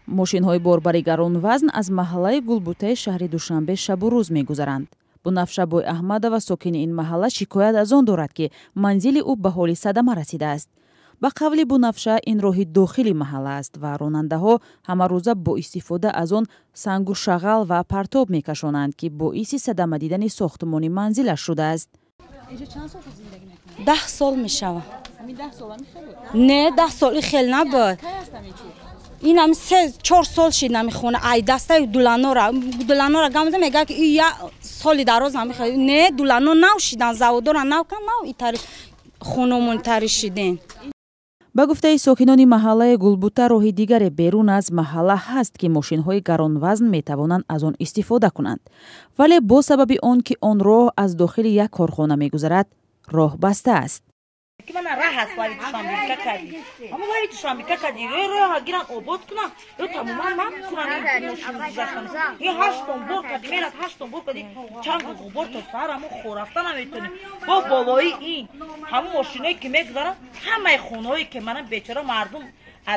мошинҳои борбари гаронвазн аз маҳаллаи Гулбутаи шаҳри Душанбе шабу рӯз мегузаранд. Бунафша Бой Аҳмадова сокини ин маҳалла шикоят аз он дорад, ки манзили ӯ ба ҳоли садама расидааст. ба қавли Бунафша ин роҳи дохили маҳалла аст ва ронандаҳо ҳамарӯза бо истифода аз он сангу шағал ва партоб мекашонанд, ки боиси садама дидани сохтмони манзилаш шудааст. 10 сол мешавад. Не 10 соли хел набуд. Инам 3-4 сол шид намихона. Ай дастаи дуланора гамза мега ки я соли дароз намихона. Не дулано навшидан заводора навкан нав итари хуномон таришиден. ба гуфтаи сокинони маҳаллаи Гулбута роҳи дигаре берун аз маҳалла ҳаст, ки мошинҳои гаронвазн метавонанд аз он истифода кунанд. Вале бо сабаби он ки он роҳ аз дохили як корхона мегузарад, роҳ баста аст.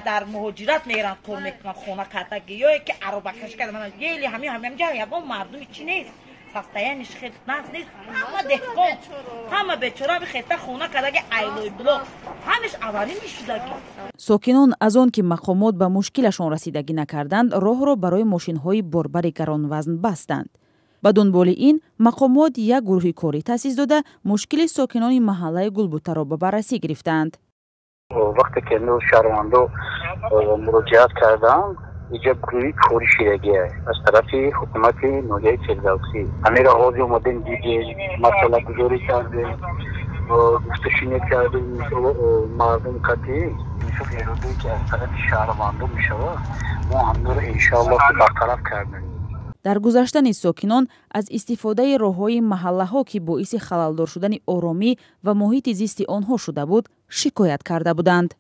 در مهاجرت میرن کار میکنن خونه کاتگی یا که عربکش کردن یلی همین جا یبون مردم چی نیست ساستایانش خیلی ناس نیست همه دهقان همه بیچاره بخیته خونه کاتگی ایلوی بلوک همش اواری میشدگی. ساکنان از آن که مقامات به مشکلشان رسیدگی نکردند راه را برای ماشین‌های باربر گرانوزن بستند. با دنبال این مقامات یک گروه کاری تأسیس داده مشکل ساکنان محله گلبوته را به بررسی گرفتند. وقتی که نو شهروندان مراجعت کردند اینجا گروهی کاری شیرگی از طرف حکومت ناحیه فردوسی همه را حاضر اومدیم دیگه مسئله گذاری کردیم گفتشینی کردیم مردم کتی میشه ایرادی که از طرف شهروندان میشه ما هم رو انشاءالله برطرف کردیم. در گذشتن ساکنان از استفاده راههای محله‌ها که باعث خللدار شدن آرامی و محیط زیست آنها شده بود شکایت کرده بودند.